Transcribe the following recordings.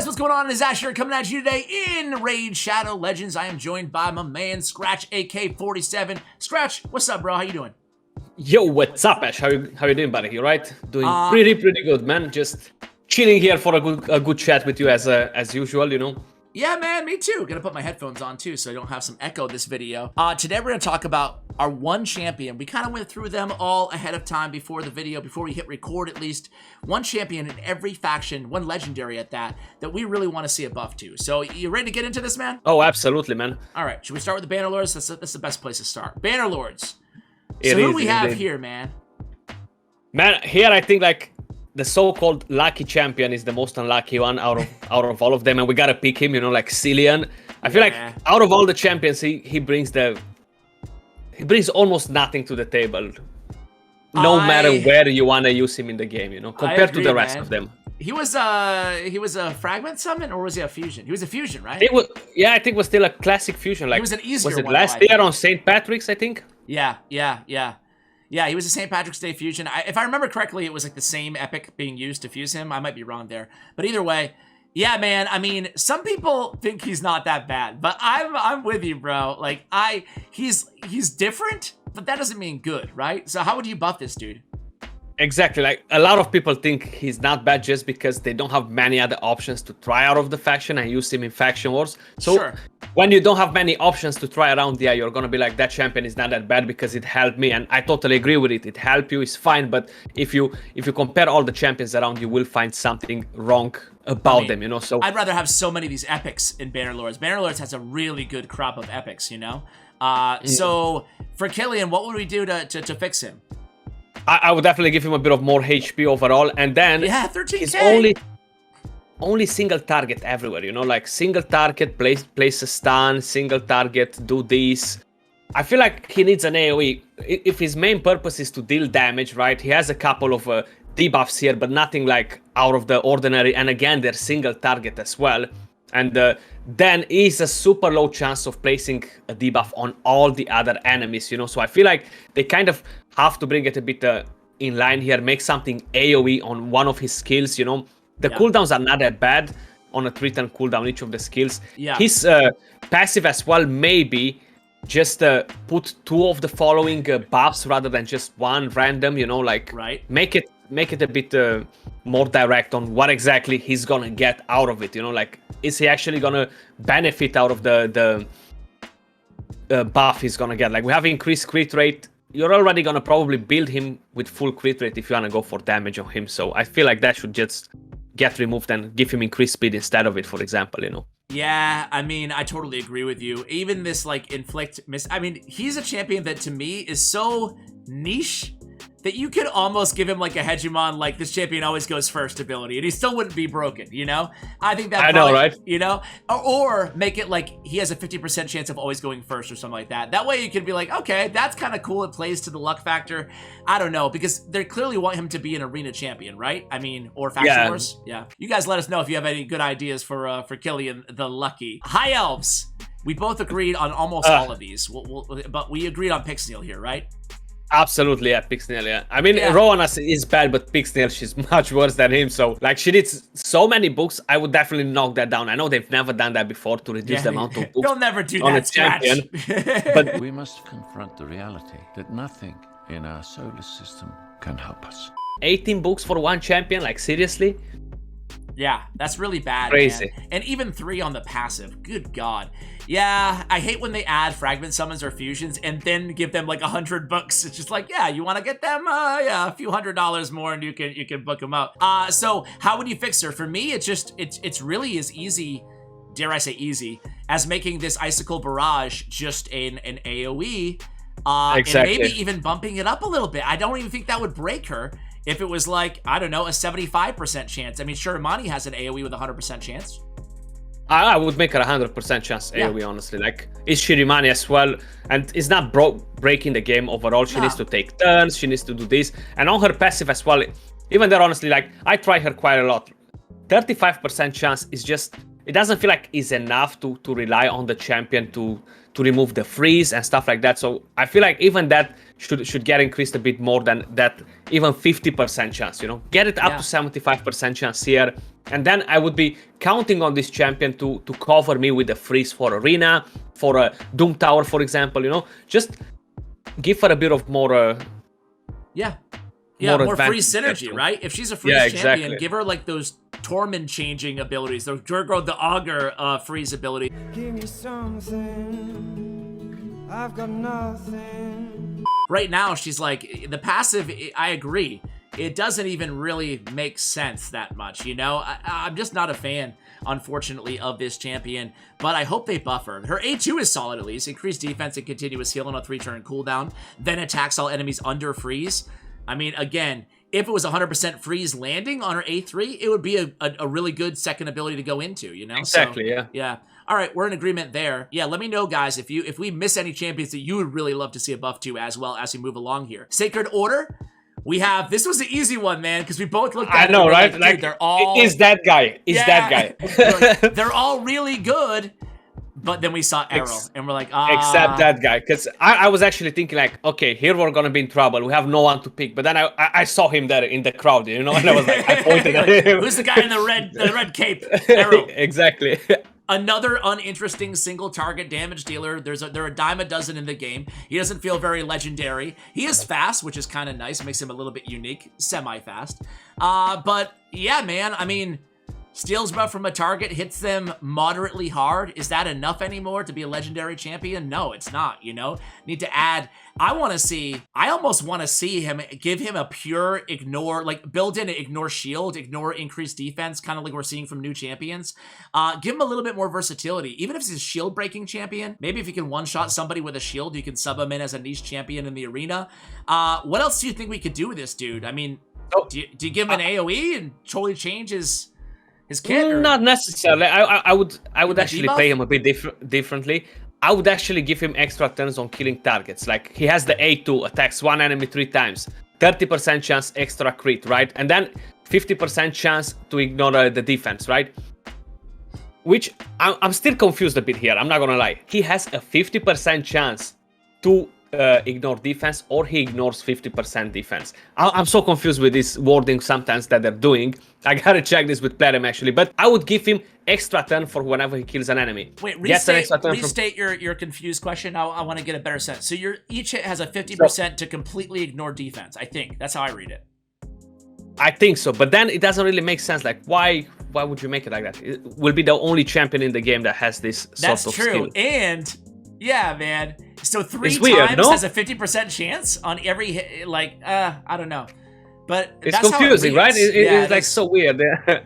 guys, what's going on? It's Ash here coming at you today in Raid Shadow Legends. I am joined by my man Skratch, AK-47. Skratch, what's up, bro? How you doing? Yo, what's up, Ash? How you doing, buddy? You right? Doing pretty good, man. Just chilling here for a good chat with you as usual, you know. Yeah, man, me too. Gonna put my headphones on too so I don't have some echo this video. Today we're gonna talk about our one champion. We kind of went through them all ahead of time before the video, before we hit record at least. One champion in every faction, one legendary at that we really want to see a buff to. So you ready to get into this, man? Oh, absolutely, man. All right, should we start with the Bannerlords? That's the best place to start. Bannerlords. So who do we have here, man? Man, here I think like the so-called lucky champion is the most unlucky one out of all of them, and we gotta pick him, you know, like Cillian. I feel like out of all the champions, he brings almost nothing to the table. No matter where you wanna use him in the game, you know, compared to the rest of them. He was a fragment summon, or was he a fusion? He was a fusion, right? Yeah, I think it was still a classic fusion. Like, he was an easier one. Was it one, last year on St. Patrick's, I think? Yeah, he was a St. Patrick's Day fusion. If I remember correctly, it was like the same epic being used to fuse him. I might be wrong there. But either way, yeah, man, I mean, some people think he's not that bad, but I'm with you, bro. Like, he's different, but that doesn't mean good, right? So how would you buff this dude? Exactly, like a lot of people think he's not bad just because they don't have many other options to try out of the faction and use him in faction wars. So when you don't have many options to try around, yeah, you're gonna be like, that champion is not that bad because it helped me, and I totally agree with it. It helped you, it's fine, but if you compare all the champions around, you will find something wrong about them, you know. So I'd rather have so many of these epics in Bannerlords. Bannerlords has a really good crop of epics, you know. So for Cillian, what would we do to fix him? I would definitely give him a bit of more HP overall, and then 13K. He's only single target everywhere, you know, like single target, place a stun, single target, do this. I feel like he needs an AoE. If his main purpose is to deal damage, right, he has a couple of debuffs here, but nothing like out of the ordinary, and again, they're single target as well. And then is a super low chance of placing a debuff on all the other enemies, you know. So I feel like they kind of have to bring it a bit in line here, make something AoE on one of his skills, you know. The cooldowns are not that bad on a 3-turn cooldown, each of the skills. His passive as well, maybe just put 2 of the following buffs rather than just one random, you know, like make it a bit more direct on what exactly he's gonna get out of it, you know, like is he actually gonna benefit out of the buff he's gonna get? Like, we have increased crit rate. You're already gonna probably build him with full crit rate if you wanna go for damage on him, so I feel like that should just get removed and give him increased speed instead of it, for example, you know. Yeah, I mean, I totally agree with you. Even this, like, inflict miss... I mean, he's a champion that, to me, is so niche that you could almost give him, like, a hegemon, like, this champion always goes first ability, and he still wouldn't be broken, you know? I think that probably, know, right? You know? Or make it, like, he has a 50% chance of always going first or something like that. That way you could be like, okay, that's kind of cool. It plays to the luck factor. I don't know, because they clearly want him to be an arena champion, right? I mean, or faction wars. Yeah. You guys let us know if you have any good ideas for Cillian the Lucky. Hi, Elves. We both agreed on almost all of these, but we agreed on Pixniel here, right? Absolutely, yeah, Pixniel, yeah. I mean, Rowan is bad, but Pixniel, she's much worse than him, so, like, she did so many books, I would definitely knock that down. I know they've never done that before to reduce the amount of books. They'll never do that, Skratch. But we must confront the reality that nothing in our solar system can help us. 18 books for one champion, like, seriously? Yeah, that's really bad, Crazy. Man. And even 3 on the passive. Good God. Yeah, I hate when they add fragment summons or fusions and then give them like 100 books. It's just like, yeah, you want to get them? Yeah, a few $100 more and you can book them up. So how would you fix her? For me, it's really as easy, dare I say easy, as making this Icicle Barrage just an AoE. And maybe even bumping it up a little bit. I don't even think that would break her. If it was like, I don't know, a 75% chance. I mean, sure, Imani has an AoE with a 100% chance. I would make her 100% chance AoE, honestly. Like, is Shirimani as well, and it's not breaking the game overall. She needs to take turns, she needs to do this. And on her passive as well, even there, honestly, like, I try her quite a lot. 35% chance is just, it doesn't feel like it's enough to rely on the champion to remove the freeze and stuff like that. So I feel like even that should get increased a bit more than that, even 50% chance, you know. Get it up to 75% chance here. And then I would be counting on this champion to cover me with a freeze for arena, for a Doom Tower, for example, you know? Just give her a bit of more... yeah, more free advantage synergy, right? If she's a freeze champion, give her like those Tormund changing abilities, the Durgo the Augur freeze ability. Give me something, I've got nothing. Right now, she's like, the passive, I agree. It doesn't even really make sense that much, you know? I'm just not a fan, unfortunately, of this champion, but I hope they buff her. Her A2 is solid at least. Increased defense and continuous heal on a 3-turn cooldown, then attacks all enemies under freeze. I mean, again, if it was 100% freeze landing on her A3, it would be a really good second ability to go into, you know? Exactly, so, yeah. Yeah. All right, we're in agreement there. Yeah, let me know, guys, if we miss any champions that you would really love to see a buff to as well as we move along here. Sacred Order, we have, this was the easy one, man, because we both looked at it. I know, right? Like, they're all... Is that guy. Is that guy. Like, they're all really good. But then we saw Arrow, and we're like, Except that guy, because I was actually thinking like, okay, here we're gonna be in trouble. We have no one to pick. But then I saw him there in the crowd, you know, and I was like, I pointed at him. Who's the guy in the red cape? Arrow. Exactly. Another uninteresting single target damage dealer. There are a dime a dozen in the game. He doesn't feel very legendary. He is fast, which is kind of nice. Makes him a little bit unique, semi-fast. But yeah, man, I mean, steals buff from a target, hits them moderately hard. Is that enough anymore to be a legendary champion? No, it's not, you know? Need to add, I almost want to see him, give him a pure ignore, like build in ignore shield, ignore increased defense, kind of like we're seeing from new champions. Give him a little bit more versatility. Even if he's a shield breaking champion, maybe if you can one-shot somebody with a shield, you can sub him in as a niche champion in the arena. What else do you think we could do with this dude? I mean, do you give him an AoE and totally change his kit? Not necessarily. I would actually debuff? play him a bit differently. I would actually give him extra turns on killing targets. Like, he has the A2, attacks one enemy 3 times, 30% chance extra crit, right? And then 50% chance to ignore the defense, right? Which, I'm still confused a bit here, I'm not gonna lie. He has a 50% chance to ignore defense, or he ignores 50% defense. I'm so confused with this wording sometimes that they're doing. I gotta check this with Platinum actually, but I would give him extra turn for whenever he kills an enemy. Wait, restate your confused question. I want to get a better sense. So each hit has a 50% to completely ignore defense, I think. That's how I read it. I think so, but then it doesn't really make sense. Like, why would you make it like that? It will be the only champion in the game that has this sort of skill. And yeah, man. So 3 weird, times no? has a 50% chance on every hit. Like, I don't know. But it's that's confusing, how it right? reads. It's like so weird.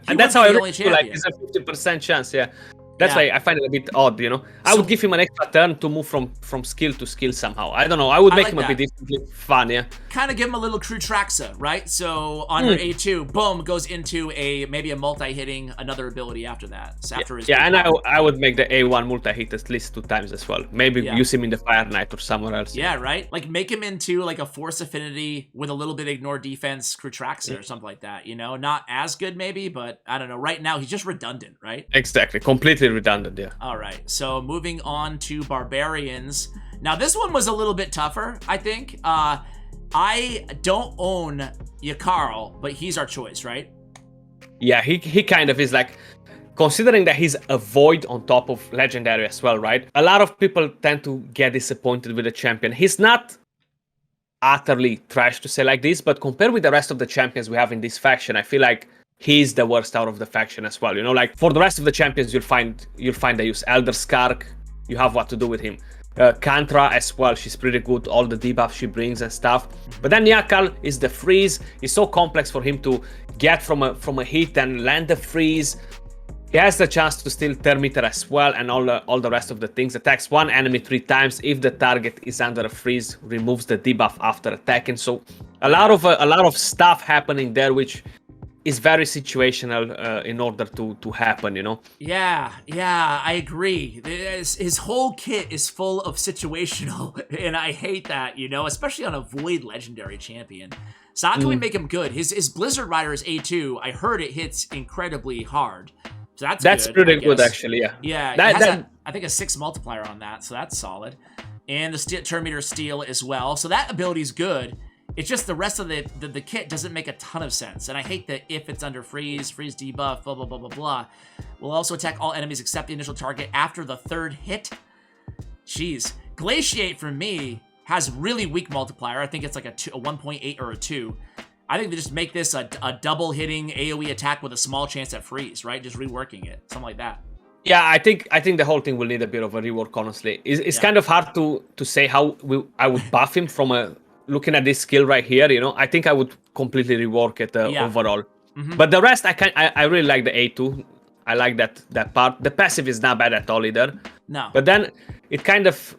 And that's how I read it, like, it's a 50% chance, yeah. That's why I find it a bit odd, you know. I would give him an extra turn to move from skill to skill somehow. I don't know. I would make him a bit differently fun, yeah. Kind of give him a little crew Traxa, right? So on her A2, boom, goes into maybe a multi-hitting another ability after that. So after his and I would make the A1 multi-hit at least 2 times as well. Maybe use him in the Fire Knight or somewhere else. Yeah, right? Like make him into like a Force Affinity with a little bit ignore defense crew Traxa or something like that, you know? Not as good maybe, but I don't know. Right now, he's just redundant, right? Exactly. Completely redundant, yeah. All right, so moving on to Barbarians. Now, this one was a little bit tougher, I think. I don't own Yakarl, but he's our choice, right? Yeah, he kind of is like, considering that he's a void on top of legendary as well, right? A lot of people tend to get disappointed with the champion. He's not utterly trash to say like this, but compared with the rest of the champions we have in this faction, I feel like he's the worst out of the faction as well, you know? Like, for the rest of the champions, you'll find they use Elder Skark, you have what to do with him. Kantra as well, she's pretty good, all the debuffs she brings and stuff. But then Yakarl is the freeze. It's so complex for him to get from a hit and land the freeze. He has the chance to steal Thermiter as well, and all the rest of the things. Attacks one enemy 3 times. If the target is under a freeze, removes the debuff after attacking. So a lot of stuff happening there, which is very situational in order to happen, you know? Yeah, I agree. His whole kit is full of situational, and I hate that, you know, especially on a Void Legendary champion. So how can we make him good? His Blizzard Rider's A2, I heard it hits incredibly hard. So that's good, pretty good, actually, yeah. Yeah, it has I think a 6 multiplier on that, so that's solid. And the Terminator Steel as well, so that ability's good. It's just the rest of the kit doesn't make a ton of sense. And I hate that if it's under freeze debuff, blah, blah, blah, blah, blah. Will also attack all enemies except the initial target after the 3rd hit. Jeez. Glaciate, for me, has really weak multiplier. I think it's like a 1.8 or a 2. I think they just make this a double hitting AoE attack with a small chance at freeze, right? Just reworking it. Something like that. Yeah, I think the whole thing will need a bit of a rework, honestly. It's kind of hard to say how I would buff him from looking at this skill right here, you know. I think I would completely rework it overall. But the rest, I really like the A2. I like that part. The passive is not bad at all either. No. But then it kind of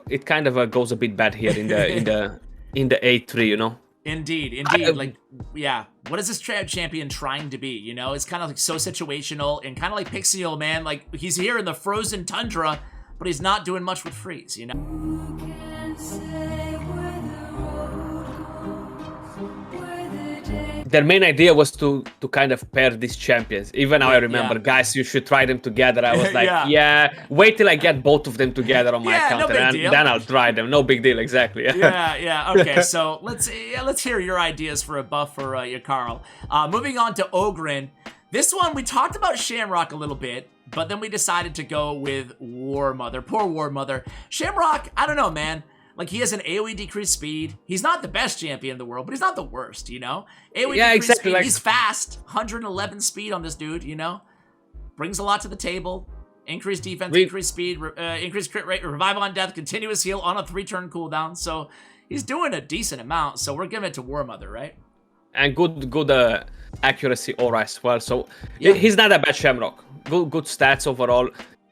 goes a bit bad here in the A3, you know. Indeed. Like, yeah. What is this champion trying to be? You know, it's kind of like so situational and kind of like Pixiel, man. Like, he's here in the frozen tundra, but he's not doing much with freeze, you know. Who can say where the road goes, where the day... Their main idea was to kind of pair these champions. Even now I remember, guys, you should try them together. I was like, yeah, wait till I get both of them together on my account, and then I'll try them. No big deal, exactly. Yeah. Okay, so let's hear your ideas for a buff for your Carl. Moving on to Ogren. This one, we talked about Shamrock a little bit, but then we decided to go with Warmother. Poor Warmother. Shamrock, I don't know, man. Like, he has an AoE decreased speed. He's not the best champion in the world, but he's not the worst, you know? AoE decreased speed, he's fast. 111 speed on this dude, you know? Brings a lot to the table. Increased defense, increased speed, increased crit rate, revive on death, continuous heal on a 3-turn cooldown. So, he's doing a decent amount, so we're giving it to Warmother, right? And good accuracy aura as well. So, he's not a bad Shamrock. Good stats overall.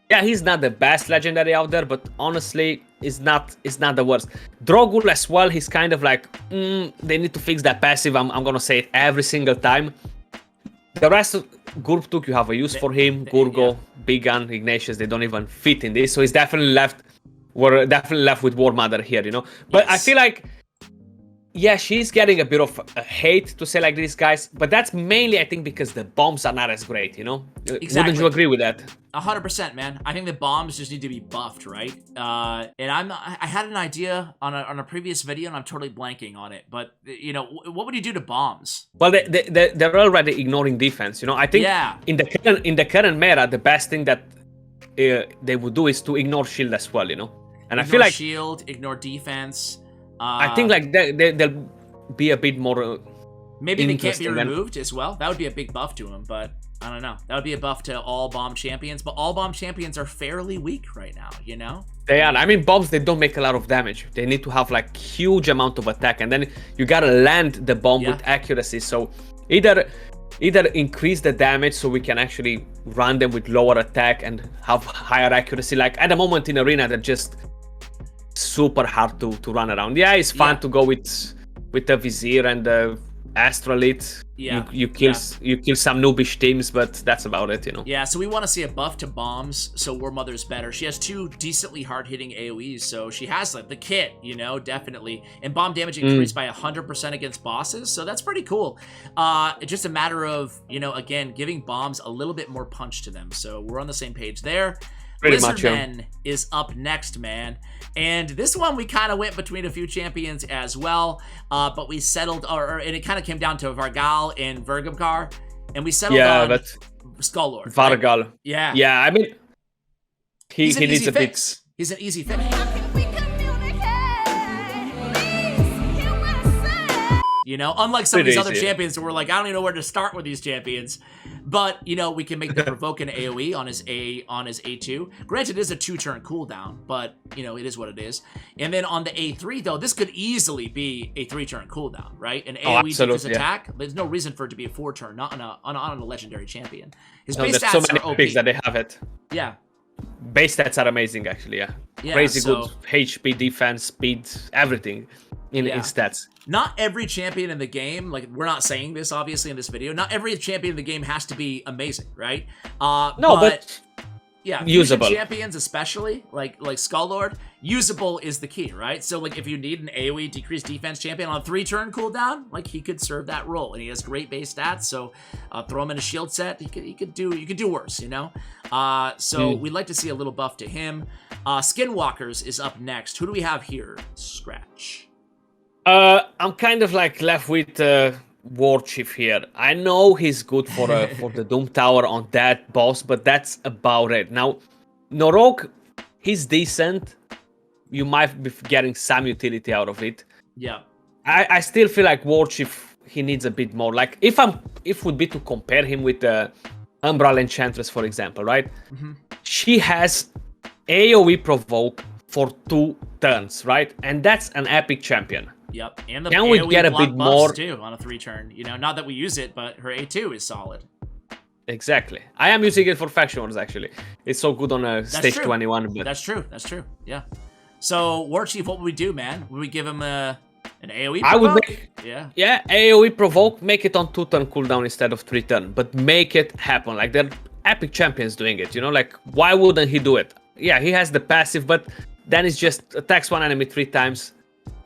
Yeah, he's not the best legendary out there, but honestly, it's not the worst. Drogul as well, he's kind of like, they need to fix that passive. I'm gonna say it every single time. The rest of Gurptuk, you have a use for him. Gurgo, Bigan, Ignatius, they don't even fit in this. So he's definitely we're definitely left with Warmother here, you know. But I feel like, yeah, she's getting a bit of a hate, to say like these guys, but that's mainly, I think, because the bombs are not as great, you know? Exactly. Wouldn't you agree with that? 100%, man. I think the bombs just need to be buffed, right? And I had an idea on a previous video, and I'm totally blanking on it. But, you know, what would you do to bombs? Well, they're already ignoring defense, you know? I think in the current meta, the best thing that they would do is to ignore shield as well, you know? And I feel like shield, ignore defense. I think like they'll be a bit more. Maybe they can't be removed as well. That would be a big buff to them, but I don't know. That would be a buff to all bomb champions, but all bomb champions are fairly weak right now, you know? They are. I mean, bombs, they don't make a lot of damage. They need to have like huge amount of attack, and then you gotta land the bomb with accuracy. So either increase the damage so we can actually run them with lower attack and have higher accuracy. Like at the moment in arena, they're just super hard to run around. Yeah, it's fun to go with the Vizier and the Astrolith. You kill some noobish teams, but that's about it, you know. Yeah, so we want to see a buff to bombs, so Warmother's better. She has 2 decently hard-hitting AoEs, so she has like the kit, you know, definitely. And bomb damage increased by 100% against bosses, so that's pretty cool. It's just a matter of, you know, again, giving bombs a little bit more punch to them. So we're on the same page there. Lizardmen is up next, man. And this one, we kind of went between a few champions as well. But we settled, and it kind of came down to Vargal and Vergamkar. And we settled on Skull-Lord. Vargal. Right? Yeah. Yeah, I mean, he needs a bit. He's an easy fix. You know, unlike some of these other champions where we're like, I don't even know where to start with these champions. But, you know, we can make the provoke an AoE on his A2. Granted, it is a 2-turn cooldown, but, you know, it is what it is. And then on the A3, though, this could easily be a 3-turn cooldown, right? An AoE decrease attack. There's no reason for it to be a 4-turn, not on a legendary champion. His base stats so many are OP. picks that they have it. Yeah. Base stats are amazing, actually, Crazy good HP, defense, speed, everything in stats. Not every champion in the game, like, we're not saying this, obviously, in this video. Not every champion in the game has to be amazing, right? No, but yeah, usable champions, especially, like Skull-Lord, usable is the key, right? So, like, if you need an AoE decreased defense champion on a 3-turn cooldown, like, he could serve that role. And he has great base stats, so throw him in a shield set. You could do worse, you know? So we'd like to see a little buff to him. Skinwalkers is up next. Who do we have here? Skratch. I'm kind of like left with Warchief here. I know he's good for the Doom Tower on that boss, but that's about it. Now, Norok, he's decent. You might be getting some utility out of it. Yeah. I still feel like Warchief, he needs a bit more. Like if would be to compare him with the Umbral Enchantress, for example, right? She has AoE provoke for 2 turns, right? And that's an epic champion. Yep. And the Can we AoE get a block bit buffs, more too on a 3-turn? You know, not that we use it, but her A2 is solid. Exactly. I am using it for Faction Wars, actually. It's so good on stage true. 21. But That's true. That's true. Yeah. So, Warchief, what would we do, man? Would we give him an AoE provoke? I would make... Yeah. AoE provoke, make it on 2-turn cooldown instead of 3-turn. But make it happen. Like, they're epic champions doing it, you know? Like, why wouldn't he do it? Yeah, he has the passive, but then it's just attacks one enemy 3 times.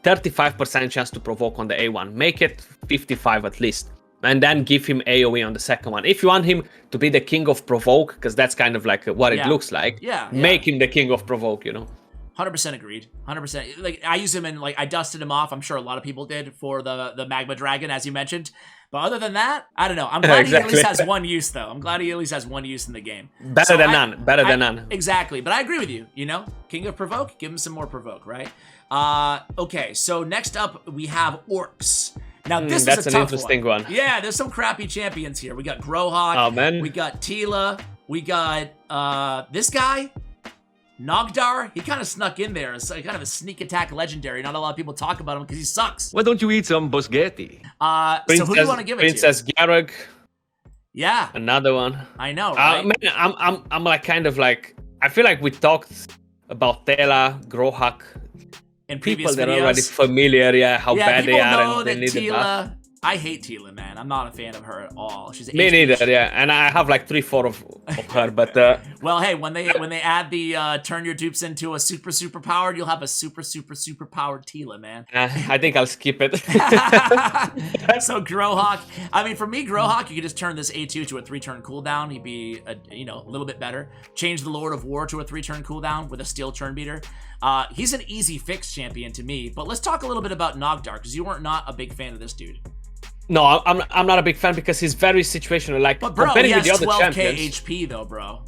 35% chance to provoke on the A1. Make it 55 at least. And then give him AoE on the second one. If you want him to be the king of provoke, because that's kind of like what it looks like, make him the king of provoke, you know? 100% agreed. 100%. Like, I use him and, like, I dusted him off. I'm sure a lot of people did for the Magma Dragon, as you mentioned. But other than that, I don't know. I'm glad he at least has one use, though. I'm glad he at least has one use in the game. Better than none. Better than none. Exactly. But I agree with you, you know? King of Provoke, give him some more Provoke, right? Okay, so next up, we have Orcs. Now, this that's is a an tough interesting one. Yeah, there's some crappy champions here. We got Grohawk. Oh, man. We got Tila. We got this guy. Nogdar, he kind of snuck in there. It's kind of a sneak attack legendary. Not a lot of people talk about him because he sucks. Why don't you eat some Bosgetti? So who do you want to give it Princess to? Garrug. Yeah. Another one. I know, right? Man, I'm like kind of like, I feel like we talked about Tela, Grohawk. In previous People that videos. are already familiar, how bad they are. Know and they that need a buff. Tila, I hate Tila, man. I'm not a fan of her at all. She's Me HP. neither, yeah. And I have like 3-4 of her, but Well, hey, when they add the turn your dupes into a super powered, you'll have a super powered Tila, man. I think I'll skip it. So Grohawk, I mean, for me, Grohawk, you could just turn this A2 to a 3-turn cooldown. He'd be a little bit better. Change the Lord of War to a 3-turn cooldown with a steel turn beater. He's an easy fix champion to me. But let's talk a little bit about Nogdar, because you weren't not a big fan of this dude. No, I'm not a big fan because he's very situational. Like, but bro, comparing he has with the other 12k champions, HP though, bro.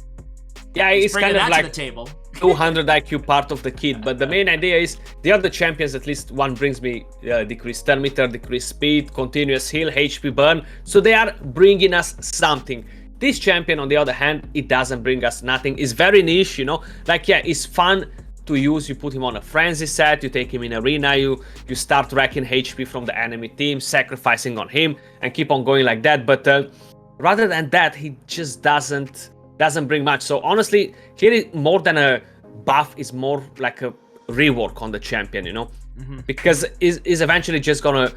Yeah, he's bringing kind of that like to the table. 200 IQ part of the kit. But the main idea is the other champions, at least one brings me decreased turn meter, decreased speed, continuous heal, HP burn. So they are bringing us something. This champion, on the other hand, it doesn't bring us nothing. It's very niche, you know. Like, yeah, it's fun to use. You put him on a frenzy set, you take him in arena, you start wrecking HP from the enemy team, sacrificing on him, and keep on going like that. But rather than that, he just doesn't bring much. So honestly, here is more than a buff, is more like a rework on the champion, you know, because is eventually just gonna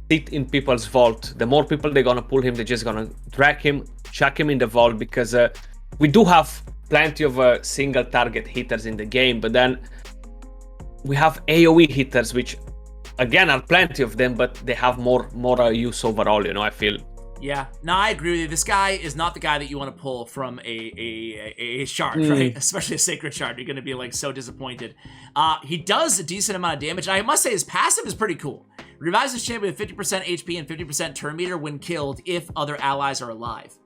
sit in people's vault. The more people they're gonna pull him, they're just gonna drag him, chuck him in the vault, because we do have plenty of single target hitters in the game, but then we have AoE hitters, which again are plenty of them, but they have more use overall, you know, I feel. Yeah, no, I agree with you. This guy is not the guy that you want to pull from a shard, right? Especially a sacred shard. You're going to be like so disappointed. He does a decent amount of damage. I must say his passive is pretty cool. Revives his champion with 50% HP and 50% turn meter when killed if other allies are alive.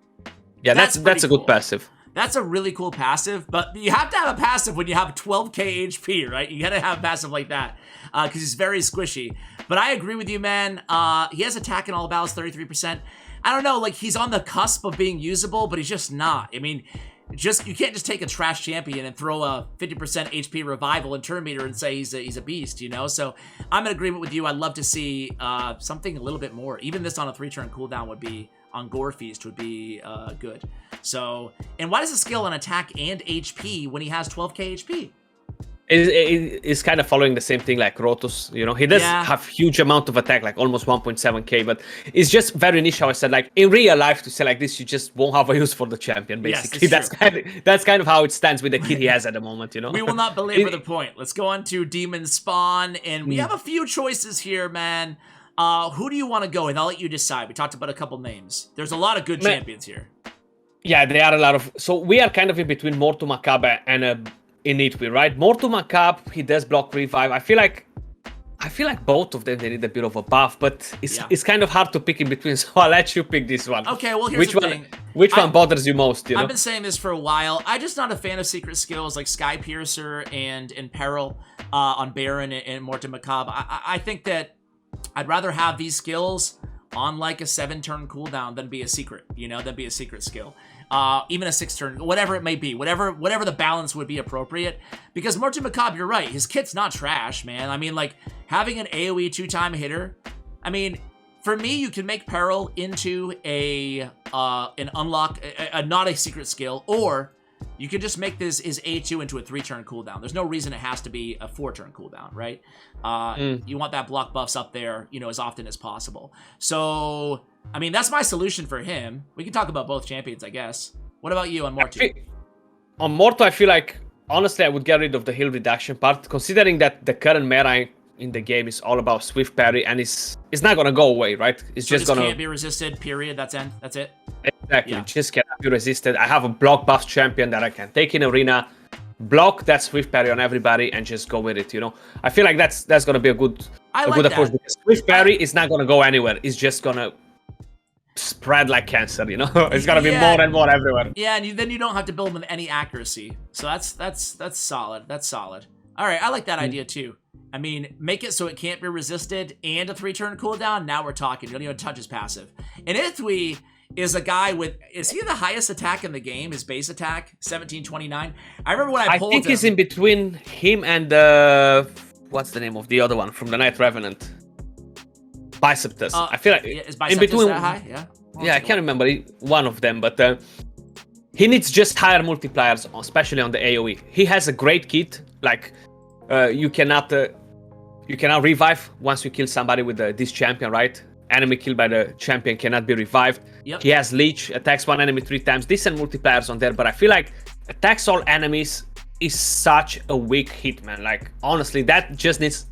Yeah, that's a cool. good passive. That's a really cool passive, but you have to have a passive when you have 12k HP, right? You gotta have a passive like that, because he's very squishy. But I agree with you, man. He has attack in all battles, 33%. I don't know, like, he's on the cusp of being usable, but he's just not. I mean, you can't just take a trash champion and throw a 50% HP revival and turn meter and say he's a beast, you know? So I'm in agreement with you. I'd love to see something a little bit more. Even this on a 3-turn cooldown would be, on Gore Feast would be good. So, and why does it scale on attack and HP when he has 12k HP? It's kind of following the same thing like Rotos, you know. He does have huge amount of attack, like almost 1.7k, but it's just very niche. How I said, like in real life, to say like this, you just won't have a use for the champion. Basically, yes, that's kind of how it stands with the kit he has at the moment, you know. We will not belabor the point. Let's go on to Demonspawn, and we have a few choices here, man. Who do you want to go with? I'll let you decide. We talked about a couple names. There's a lot of good champions here. Yeah, there are a lot of. So we are kind of in between Mortu Macabre and Initwi, right? Mortu Macabre, he does block revive. I feel like I feel like both of them, they need a bit of a buff, but Yeah. it's kind of hard to pick in between, so I'll let you pick this one. Okay, well, here's which the one, thing. Which one bothers you most, you know? I've been saying this for a while. I'm just not a fan of secret skills like Sky Piercer and Peril on Baron and Mortem Macabre. I think that I'd rather have these skills on like a 7-turn cooldown than be a secret, you know, than be a secret skill. Even a 6-turn, whatever it may be, whatever the balance would be appropriate. Because Mortem Macabre, you're right, his kit's not trash, man. I mean, like, having an AoE 2-time hitter, I mean, for me, you can make Peril into an unlock, not a secret skill, or you can just make his A2 into a 3-turn cooldown. There's no reason it has to be a 4-turn cooldown, right? You want that block buffs up there, you know, as often as possible. So, I mean, that's my solution for him. We can talk about both champions, I guess. What about you on Mortu? On Morto, I feel like, honestly, I would get rid of the heal reduction part, considering that the current meta in the game is all about swift parry, and it's not gonna go away, right? It's so just gonna can't be resisted. Period. That's it. Exactly. Just cannot be resisted. I have a block buff champion that I can take in arena, block that swift parry on everybody, and just go with it. You know, I feel like that's gonna be a good approach, because swift parry is not gonna go anywhere. It's just gonna spread like cancer. You know, it's gonna be more and more everywhere. Yeah, and then you don't have to build with any accuracy. So that's solid. That's solid. All right, I like that idea too. I mean, make it so it can't be resisted and a 3-turn cooldown. Now we're talking. You don't even touch his passive. And Ithwi is a guy with, is he the highest attack in the game? His base attack, 1729. I remember when I pulled him. I think he's in between him and what's the name of the other one from the Night Revenant? Biceptus. I feel like is Biceptus in between. That high? Yeah. Yeah, I can't remember one of them, but he needs just higher multipliers, especially on the AoE. He has a great kit, like you cannot revive once you kill somebody with this champion, right? Enemy killed by the champion cannot be revived. Yep. He has Leech, attacks one enemy 3 times. Decent multipliers on there, but I feel like attacks all enemies is such a weak hit, man. Like, honestly, that just needs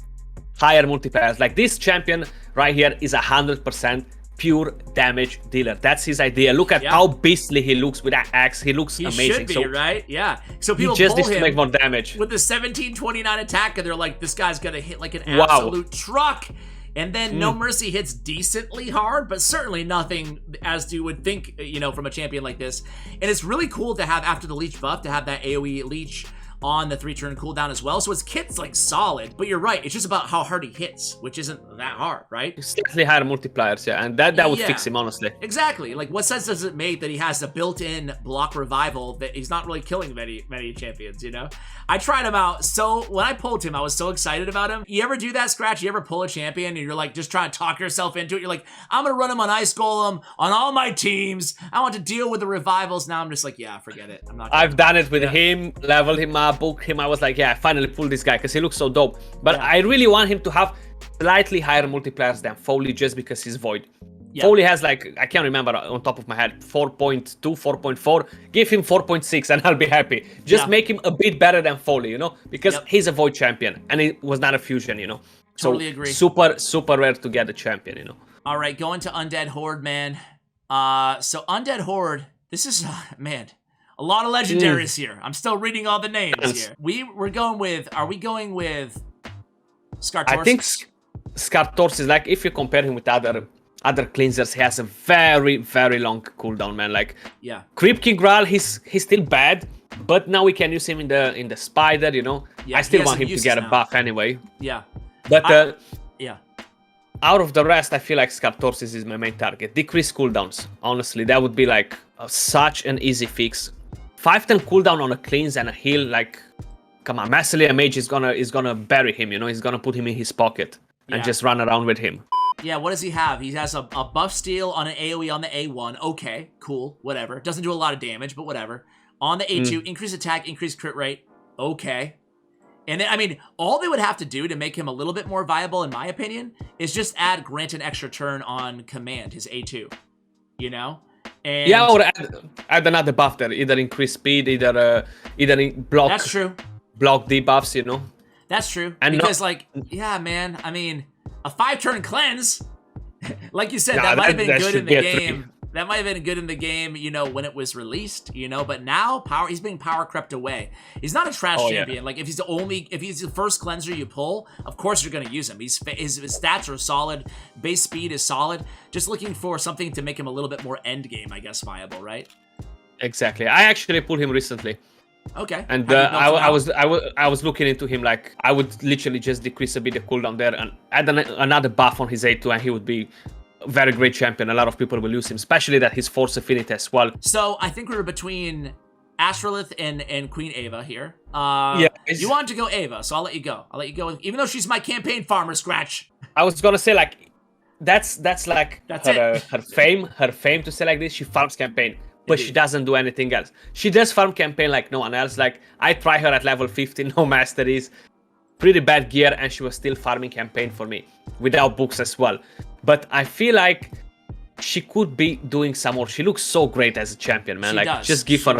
higher multipliers. Like, this champion right here is 100% pure damage dealer. That's his idea. Look at how beastly he looks with that axe. He looks amazing. He should be, right? Yeah. So people he just pull needs to make more damage. With the 1729 attack, and they're like, this guy's gonna hit like an absolute truck. And then No Mercy hits decently hard, but certainly nothing as you would think, you know, from a champion like this. And it's really cool to have, after the Leech buff, to have that AoE Leech on the 3-turn cooldown as well. So his kit's like solid, but you're right. It's just about how hard he hits, which isn't that hard, right? Slightly higher multipliers, yeah, and that would fix him, honestly. Exactly. Like, what sense does it make that he has a built-in block revival that he's not really killing many champions, you know? I tried him out. So when I pulled him, I was so excited about him. You ever do that, Skratch? You ever pull a champion and you're like just trying to talk yourself into it? You're like, I'm gonna run him on Ice Golem on all my teams. I want to deal with the revivals. Now I'm just like, yeah, forget it. I'm not. I've done it with him, leveled him up, booked him. I was like, yeah, I finally pulled this guy because he looks so dope. But I really want him to have slightly higher multipliers than Foley just because he's Void. Yeah. Foley has like, I can't remember on top of my head, 4.2, 4.4. Give him 4.6 and I'll be happy. Just make him a bit better than Foley, you know? Because he's a Void champion and it was not a fusion, you know? Totally agree. Super, super rare to get a champion, you know? All right, going to Undead Horde, man. So Undead Horde, this is, man, a lot of legendaries here. I'm still reading all the names here. We're going with, are we going with Skartorsis? I think Skartorsis, like if you compare him with other cleansers, he has a very, very long cooldown, man. Like, Creep King Graal, he's still bad, but now we can use him in the spider, you know. I still want him to get a buff anyway. Yeah. But out of the rest, I feel like Skartorsis is my main target. Decrease cooldowns. Honestly, that would be like such an easy fix. 5-10 cooldown on a cleanse and a heal, like, come on, Massively a Mage is gonna bury him, you know. He's gonna put him in his pocket and just run around with him. Yeah, what does he have? He has a buff steal on an AoE on the A1. Okay, cool, whatever. Doesn't do a lot of damage, but whatever. On the A2, increase attack, increase crit rate. Okay. And then, I mean, all they would have to do to make him a little bit more viable, in my opinion, is just grant an extra turn on command, his A2. You know? And yeah, or add another buff there. Either increase speed, either block. That's true. Block debuffs, you know? That's true. And because, like, yeah, man, I mean, a 5-turn cleanse, like you said, that might have been good in the game. That might have been good in the game, you know, when it was released, you know, but now he's being power crept away. He's not a trash champion. Like if he's the first cleanser you pull, of course you're going to use him. His stats are solid. Base speed is solid. Just looking for something to make him a little bit more end game, I guess, viable, right? Exactly. I actually pulled him recently. Okay. And I was looking into him, like I would literally just decrease a bit the cooldown there and add another buff on his A2 and he would be a very great champion. A lot of people will use him, especially that his force affinity as well. So I think we were between Astrolith and Queen Ava here. Yeah, you wanted to go Ava, so I'll let you go. Even though she's my campaign farmer, Skratch. I was gonna say like that's like her fame to say like this. She farms campaign. But she doesn't do anything else. She does farm campaign like no one else. Like, I try her at level 50, no masteries, pretty bad gear, and she was still farming campaign for me, without books as well. But I feel like she could be doing some more. She looks so great as a champion, man. Just give her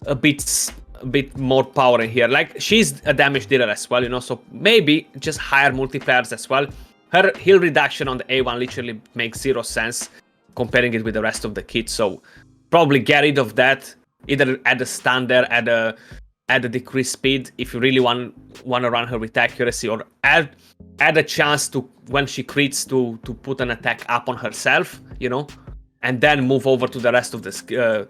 a bit more power in here. Like, she's a damage dealer as well, you know, so maybe just higher multipliers as well. Her heal reduction on the A1 literally makes 0 sense comparing it with the rest of the kit, so probably get rid of that. Either add a stun there, add a decreased speed if you really want to run her with accuracy, or add a chance to, when she crits, to put an attack up on herself, you know, and then move over to the rest of the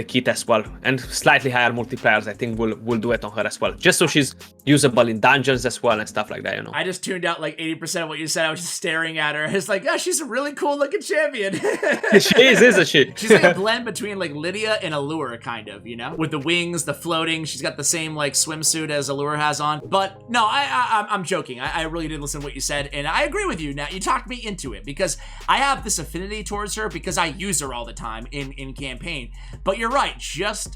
kit as well. And slightly higher multipliers, I think, will do it on her as well, just so she's usable in dungeons as well and stuff like that, you know. I just tuned out like 80% of what you said. I was just staring at her. It's like, oh, she's a really cool looking champion. She is, isn't she? She's like a blend between like Lydia and Allure, kind of, you know, with the wings, the floating. She's got the same like swimsuit as Allure has on. But no, I'm joking. I really did listen to what you said, and I agree with you. Now you talked me into it because I have this affinity towards her because I use her all the time in campaign. But you're right.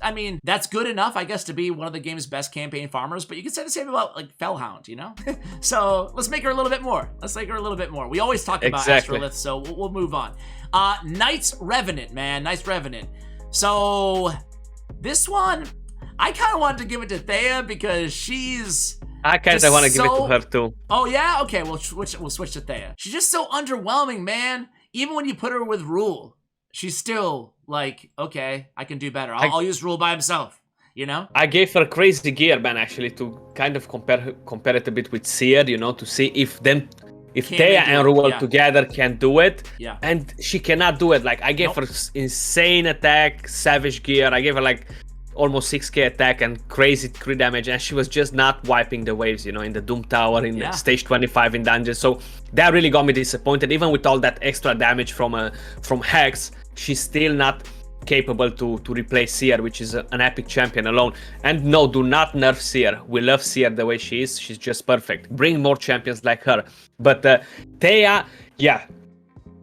I mean, that's good enough, I guess, to be one of the game's best campaign farmers, but you can say the same about like Fellhound, you know? So let's make her a little bit more. We always talk about Astrolith, so we'll move on. Knight's Revenant, man. Knight's Revenant. So this one, I kind of wanted to give it to Thea because I kind of want to give it to her too. Oh yeah? Okay, we'll switch to Thea. She's just so underwhelming, man. Even when you put her with Rule, she's still like, okay, I can do better. I'll use Rule by himself, you know? I gave her crazy gear, man, actually, to kind of compare it a bit with Seer, you know, to see if Thea and Rule together can do it. Yeah. And she cannot do it. Like, I gave her insane attack, savage gear. I gave her like almost 6k attack and crazy crit damage, and she was just not wiping the waves, you know, in the Doom Tower, in stage 25 in dungeons. So that really got me disappointed. Even with all that extra damage from Hex, she's still not capable to replace Seer, which is an epic champion alone. And no, do not nerf Seer. We love Seer the way she is. She's just perfect. Bring more champions like her. But Thea, yeah,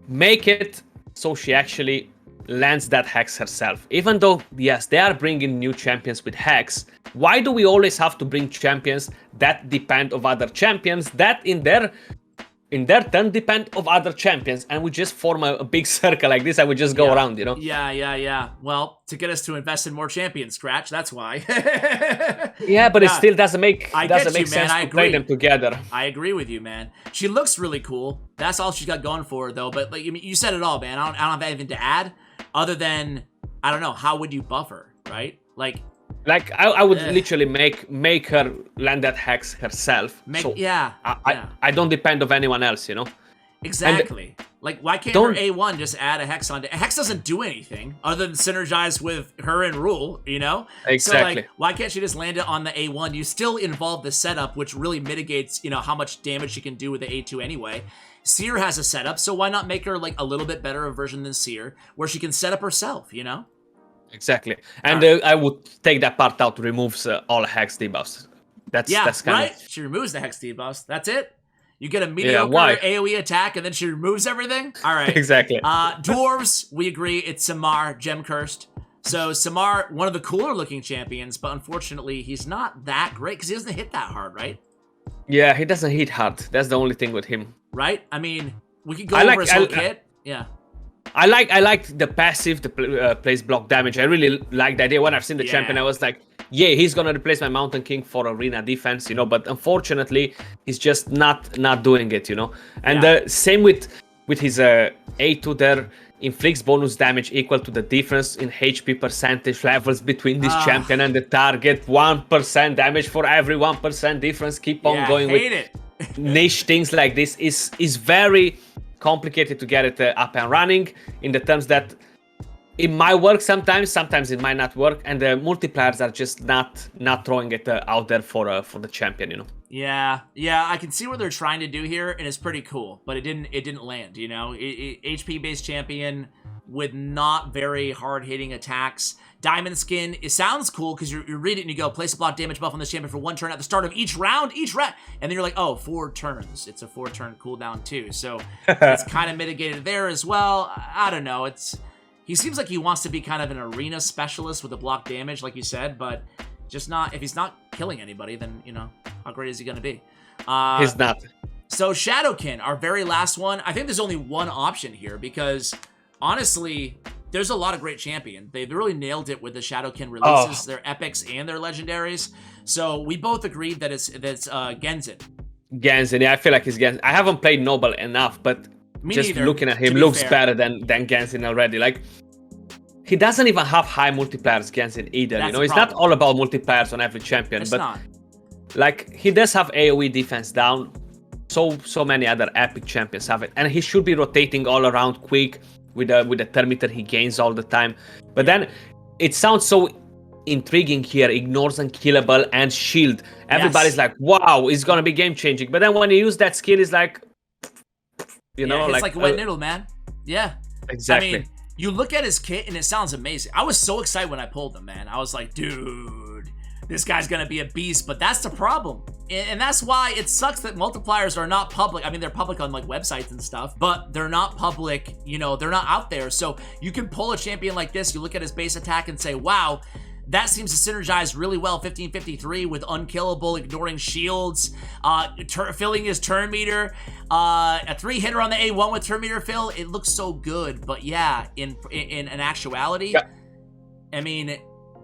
make it so she actually lands that Hex herself. Even though, yes, they are bringing new champions with Hex, why do we always have to bring champions that depend on other champions that in their turn depend of other champions, and we just form a big circle like this and we just go around, you know? Yeah. Well, to get us to invest in more champions, Skratch, that's why. Yeah, but it still doesn't make sense to play them together. I agree with you, man. She looks really cool. That's all she's got going for her, though. But like you said it all, man. I don't have anything to add other than, I don't know, how would you buff her, right? Like I would literally make her land that Hex herself. I don't depend on anyone else, you know? Exactly. Like, why can't her A1 just add a Hex on? Hex doesn't do anything other than synergize with her and Rule, you know? Exactly. So, like, why can't she just land it on the A1? You still involve the setup, which really mitigates, you know, how much damage she can do with the A2 anyway. Seer has a setup, so why not make her, like, a little bit better version than Seer, where she can set up herself, you know? Exactly. And I would take that part out, removes all Hex debuffs. That's kind of... She removes the Hex debuffs. That's it. You get a mediocre AoE attack, and then she removes everything? All right. Exactly. Dwarves, we agree. It's Samar, Gem Cursed. So Samar, one of the cooler looking champions, but unfortunately, he's not that great because he doesn't hit that hard, right? Yeah, he doesn't hit hard. That's the only thing with him. Right? I mean, we could go over his whole kit. Yeah. I like the passive, the place block damage. I really like the idea. When I've seen the champion, I was like, yeah, he's gonna replace my Mountain King for arena defense, you know. But unfortunately, he's just not doing it, you know. And same with his A2 there. inflicts bonus damage equal to the difference in HP percentage levels between this champion and the target. 1% damage for every 1% difference. Keep on going with it. niche things like this. Is very complicated to get it up and running, in the terms that it might work sometimes it might not work, and the multipliers are just not throwing it out there for the champion, you know. Yeah, I can see what they're trying to do here, and it's pretty cool, but it didn't land, you know. HP-based champion with not very hard-hitting attacks. Diamond skin, it sounds cool because you read it and you go, place a block damage buff on this champion for 1 turn at the start of each round, and then you're like, oh, 4 turns. It's a 4-turn cooldown too, so it's kind of mitigated there as well. I don't know, he seems like he wants to be kind of an arena specialist with the block damage, like you said, but just not, if he's not killing anybody, then, you know, how great is he going to be? He's not. So Shadowkin, our very last one. I think there's only one option here because, honestly, there's a lot of great champion. They've really nailed it with the Shadowkin releases, their epics and their legendaries. So we both agreed that it's Genzin. Genzin, yeah, I feel like it's Genzin. I haven't played Noble enough, but just looking at him looks better than Genzin already. Like, he doesn't even have high multipliers, Genzin, either. That's you know, it's not all about multipliers on every champion, it's but not. Like, he does have AoE defense down. So many other epic champions have it, and he should be rotating all around quick with the turn meter he gains all the time. But then it sounds so intriguing here. Ignores unkillable and shield. Everybody's like, wow, it's gonna be game changing. But then when you use that skill, it's like, you know, it's like a wet noodle, man. Yeah, exactly. I mean, you look at his kit and it sounds amazing. I was so excited when I pulled him, man. I was like, dude, this guy's gonna be a beast. But that's the problem, and that's why it sucks that multipliers are not public. I mean, they're public on like websites and stuff, but they're not public, you know, they're not out there. So you can pull a champion like this, you look at his base attack and say, wow, that seems to synergize really well, 1553 with unkillable, ignoring shields, filling his turn meter, a 3-hitter on the A1 with turn meter fill. It looks so good, but yeah, in actuality, I mean,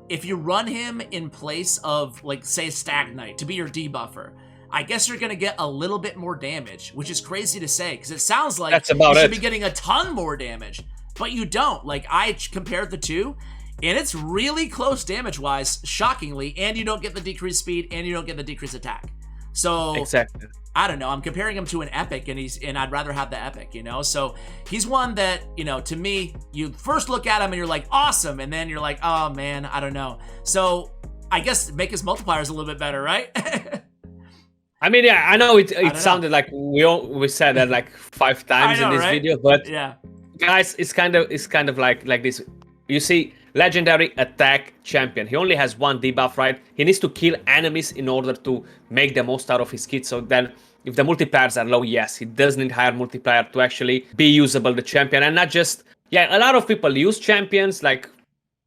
if you run him in place of, like, say, Stag Knight to be your debuffer, I guess you're going to get a little bit more damage, which is crazy to say, because it sounds like you should be getting a ton more damage, but you don't. Like, I compared the two, and it's really close damage-wise, shockingly, and you don't get the decreased speed, and you don't get the decreased attack. So, exactly. I don't know, I'm comparing him to an epic, and I'd rather have the epic, you know? So, he's one that, you know, to me, you first look at him and you're like, awesome, and then you're like, oh man, I don't know. So, I guess make his multipliers a little bit better, right? I mean, yeah, I know it sounded like we said that like 5 times in this video, but yeah, guys, it's kind of like this. You see, legendary attack champion. He only has 1 debuff, right? He needs to kill enemies in order to make the most out of his kit. So then, if the multipliers are low, yes, he does need higher multiplier to actually be usable, the champion, and not just. Yeah, a lot of people use champions, like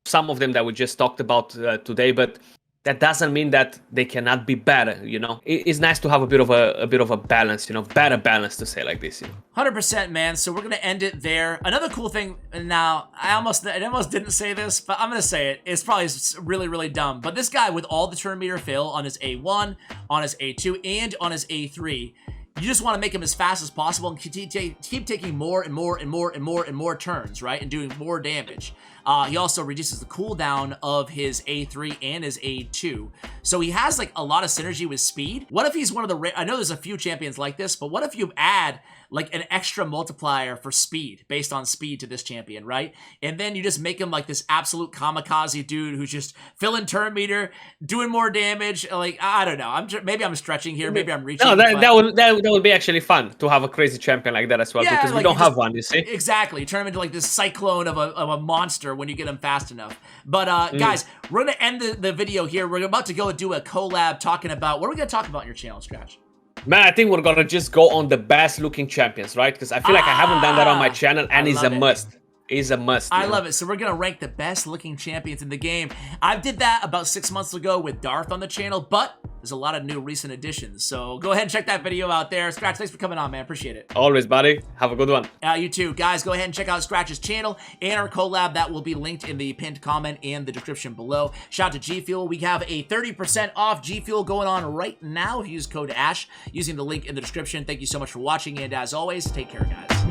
some of them that we just talked about today, but that doesn't mean that they cannot be better, you know. It's nice to have a bit of a balance, you know, better balance, to say like this, you know. 100%, man. So we're gonna end it there. Another cool thing. Now, I almost didn't say this, but I'm gonna say it. It's probably really, really dumb. But this guy with all the turn meter fill on his A1, on his A2, and on his A3. You just want to make him as fast as possible and keep taking more and more turns, right? And doing more damage. He also reduces the cooldown of his A3 and his A2. So he has like a lot of synergy with speed. What if he's one of the I know there's a few champions like this, but what if you add like an extra multiplier for speed based on speed to this champion, right? And then you just make him like this absolute kamikaze dude who's just filling turn meter, doing more damage. Like, I don't know. Maybe I'm stretching here. Maybe I'm reaching. No, that would be actually fun to have a crazy champion like that as well, because we don't have one, you see? Exactly. Turn him into like this cyclone of a monster when you get him fast enough. But guys, we're going to end the video here. We're about to go and do a collab talking about, what are we going to talk about on your channel, Skratch? Man, I think we're gonna just go on the best looking champions, right? Because I feel like I haven't done that on my channel, and it's a must. It's a must. I love it. So we're gonna rank the best looking champions in the game. I did that about 6 months ago with Darth on the channel, but there's a lot of new recent additions. So go ahead and check that video out there. Skratch, thanks for coming on, man. Appreciate it. Always, buddy. Have a good one. You too. Guys, go ahead and check out Skratch's channel and our collab. That will be linked in the pinned comment and the description below. Shout out to GFUEL. We have a 30% off GFUEL going on right now. If you use code ASH using the link in the description. Thank you so much for watching, and as always, take care, guys.